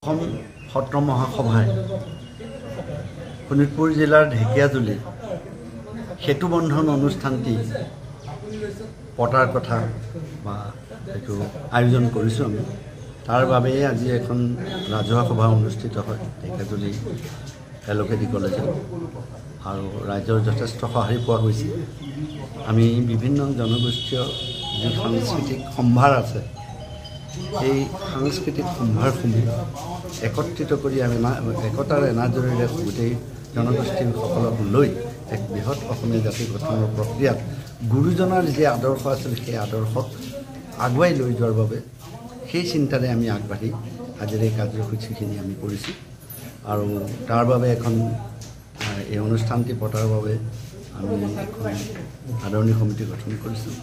অসম সত্ৰ মহাসভাই শোণিতপুৰ জিলাৰ ঢেকিয়াজুলি সেতু বন্ধন অনুষ্ঠানটি পতাৰ কথা বা এইটো আয়োজন কৰিছোঁ আমি তাৰ বাবে আজি এখন ৰাজহুৱা সভা অনুষ্ঠিত হয় ঢেকিয়াজুলি এলোকেডি কলেজত আৰু ৰাইজৰ যথেষ্ট সহায় পোৱা গৈছে। আমি বিভিন্ন জনগোষ্ঠীয় যি সাংস্কৃতিক সম্ভাৰ আছে এই সাংস্কৃতিক সম্ভাৰসমূহ একত্ৰিত কৰি আমি একতাৰ এনাজৰীৰে গোটেই জনগোষ্ঠীসকলক লৈ এক বৃহৎ অসমীয়া জাতি গঠনৰ প্ৰক্ৰিয়াত গুৰুজনাৰ যি আদৰ্শ আছিল সেই আদৰ্শক আগুৱাই লৈ যোৱাৰ বাবে সেই চিন্তাৰে আমি আগবাঢ়ি আজিৰ এই কাৰ্যসূচীখিনি আমি কৰিছোঁ আৰু তাৰ বাবে এখন এই অনুষ্ঠানটি পতাৰ বাবে আমি এখন আদৰণি সমিতি গঠন কৰিছোঁ।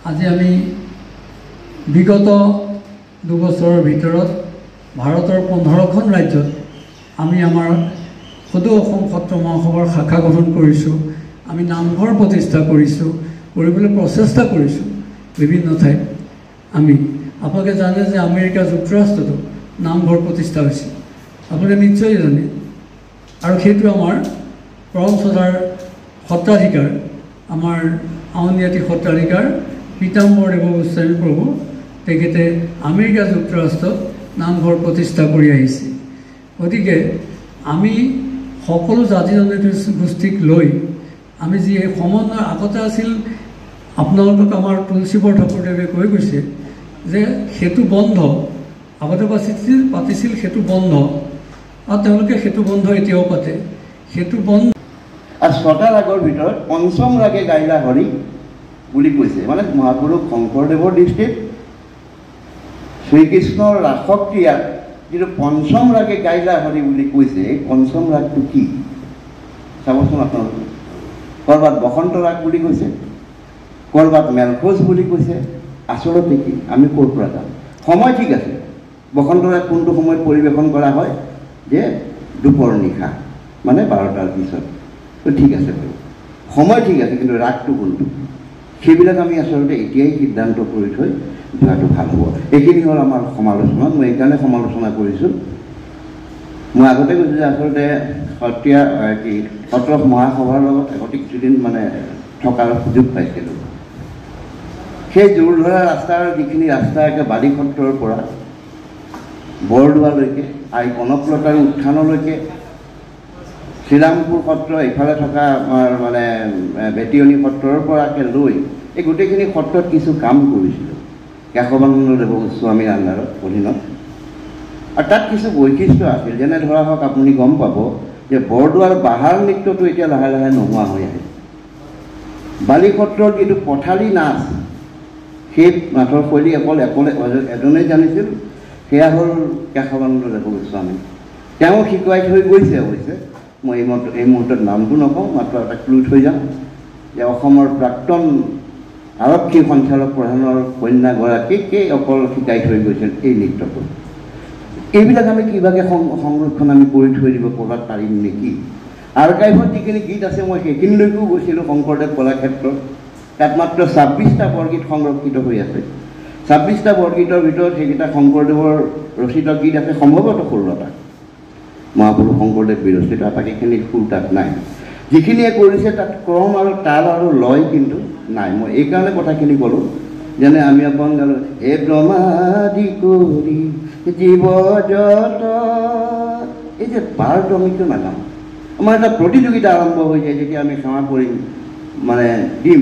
আজি আমি বিগত দুবছৰৰ ভিতৰত ভাৰতৰ 15খন ৰাজ্যত আমি আমাৰ সদৌ অসম সত্ৰ মহাসভাৰ শাখা গঠন কৰিছোঁ। আমি নামঘৰ প্ৰতিষ্ঠা কৰিছোঁ, কৰিবলৈ প্ৰচেষ্টা কৰিছোঁ বিভিন্ন ঠাইত। আমি আপোনালোকে জানে যে আমেৰিকা যুক্তৰাষ্ট্ৰতো নামঘৰ প্ৰতিষ্ঠা হৈছে, আপোনালোকে নিশ্চয় জানে। আৰু সেইটো আমাৰ পৰম শ্ৰদ্ধাৰ সত্ৰাধিকাৰ, আমাৰ আউনীআটী সত্ৰাধিকাৰ পীতাম্বৰ দেৱ গোস্বামী প্ৰভু, তেখেতে আমেৰিকা যুক্তৰাষ্ট্ৰত নামঘৰ প্ৰতিষ্ঠা কৰি আহিছে। গতিকে আমি সকলো জাতি জনগোষ্ঠীক লৈ আমি যি সমন্বয় আগতে আছিল, আপোনালোকক আমাৰ তুলসীবৰ ঠাকুৰদেৱে কৈ গৈছে যে সেতু বন্ধ আগতে পাতিছিল সেতু বন্ধ, আৰু তেওঁলোকে সেতু বন্ধ এতিয়াও পাতে। সেতু বন্ধ আৰু ছটা ৰাগৰ ভিতৰত পঞ্চম ৰাগে গাইলা হৰি বুলি কৈছে, মানে মহাপুৰুষ শংকৰদেৱৰ দৃষ্টিত শ্ৰীকৃষ্ণৰ ৰাসক্ৰিয়াত যিটো পঞ্চম ৰাগে গাইলা হৰি বুলি কৈছে, এই পঞ্চম ৰাগটো কি চাবচোন আপোনালোকে। ক'ৰবাত বসন্ত ৰাগ বুলি কৈছে, ক'ৰবাত মেলখোজ বুলি কৈছে। আচলতে কি আমি ক'ৰ পৰা যাম? সময় ঠিক আছে, বসন্ত ৰাগ কোনটো সময়ত পৰিৱেশন কৰা হয় যে দুপৰ নিশা, মানে 12টাৰ পিছত, ঠিক আছে বাৰু, সময় ঠিক আছে, কিন্তু ৰাগটো কোনটো সেইবিলাক আমি আচলতে এতিয়াই সিদ্ধান্ত কৰি থৈ যোৱাটো ভাল হ'ব। এইখিনি হ'ল আমাৰ সমালোচনা। মই এইকাৰণে সমালোচনা কৰিছোঁ, মই আগতে কৈছোঁ যে আচলতে সত্ৰীয়া কি সত্ৰ মহাসভাৰ লগত আগতে কিছুদিন মানে থকাৰ সুযোগ পাইছিলোঁ। সেই জোৰ ধৰা ৰাস্তাৰ যিখিনি ৰাস্তা একে বালি সত্ৰৰ পৰা বৰদোৱালৈকে, আই কনকলতাৰ উত্থানলৈকে, শ্ৰীৰামপুৰ সত্ৰ, ইফালে থকা আমাৰ মানে বেটিয়নী সত্ৰৰ পৰাকে লৈ এই গোটেইখিনি সত্ৰত কিছু কাম কৰিছিলোঁ কেশৱানন্দ দেৱ গোস্বামীৰ আণ্ডাৰত অধীনত। আৰু তাত কিছু বৈশিষ্ট্য আছিল, যেনে ধৰা হওক আপুনি গম পাব যে বৰদোৱাৰ বাহাৰ নৃত্যটো এতিয়া লাহে লাহে নোহোৱা হৈ আহে। বালি সত্ৰৰ যিটো পথালি নাচ, সেই নাটৰ শৈলী অকল এজনেই জানিছিল, সেয়া হ'ল কেশৱানন্দ দেৱ গোস্বামী। তেওঁ শিকাই থৈ গৈছে। অৱশ্যে মই এই মুহূৰ্তত নামটো নকওঁ, মাত্ৰ এটা ক্লু থৈ যাম যে অসমৰ প্ৰাক্তন আৰক্ষী সঞ্চালক প্ৰধানৰ কন্যাগৰাকীকে অকল শিকাই থৈ গৈছিল এই নৃত্যটো। এইবিলাক আমি কিবাকৈ সংৰক্ষণ আমি কৰি থৈ দিব ক'ৰবাত পাৰিম নেকি? আৰ্কাইভত যিখিনি গীত আছে মই সেইখিনিলৈকেও গৈছিলোঁ। শংকৰদেৱ কলাক্ষেত্ৰত তাত মাত্ৰ 26টা বৰগীত সংৰক্ষিত হৈ আছে। 26টা বৰগীতৰ ভিতৰত সেইকেইটা শংকৰদেৱৰ ৰচিত গীত আছে, সম্ভৱতঃ 16টা মহাপুৰুষ শংকৰদেৱ বিৰচিত, বাকীখিনি সুৰ তাত নাই। যিখিনিয়ে কৰিছে তাত ক্ৰম আৰু তাল আৰু লয় কিন্তু নাই। মই এইকাৰণে কথাখিনি ক'লোঁ, যেনে আমি অকণ গালোঁ হে ব্ৰহ্মাদি কৰি জীৱ জগত, এই যে বাৰটো আমি কিয় নাগাওঁ? আমাৰ এটা প্ৰতিযোগিতা আৰম্ভ হৈ যায় যেতিয়া আমি সেৱা কৰিম মানে দিম,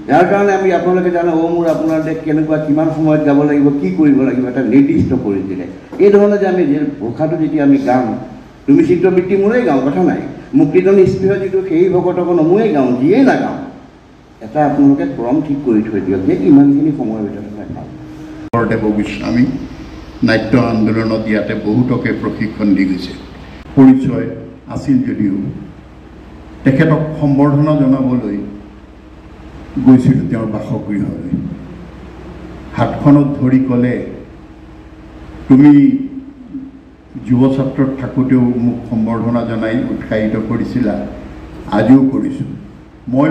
যাৰ কাৰণে আমি আপোনালোকে জানে মোৰ আপোনাৰ দেশ কেনেকুৱা, কিমান সময়ত গাব লাগিব, কি কৰিব লাগিব, এটা নিৰ্দিষ্ট কৰি দিলে। এই ধৰণে যে আমি ঘোষাটো যেতিয়া আমি গাওঁ, তুমি চিত্ৰবৃত্তি মোৰেই গাওঁ, কথা নাই, মুক্তিজন স্পৃহ যিটো সেই ভকতকো মোৰেই গাওঁ, যিয়েই নাগাওঁ, এটা আপোনালোকে ক্ৰম ঠিক কৰি থৈ দিয়ক যে ইমানখিনি সময়ৰ ভিতৰত নাগাওঁ। শংকৰদেৱ গোস্বামী নাট্য আন্দোলনত ইয়াতে বহুতকে প্ৰশিক্ষণ দি গৈছে। পৰিচয় আছিল যদিও তেখেতক সম্বৰ্ধনা জনাবলৈ গৈছিলোঁ তেওঁৰ বাসগৃহলৈ। হাতখনত ধৰি ক'লে তুমি যুৱ ছাত্ৰত থাকোঁতেও মোক সম্বৰ্ধনা জনাই উৎসাহিত কৰিছিলা, আজিও কৰিছোঁ। মই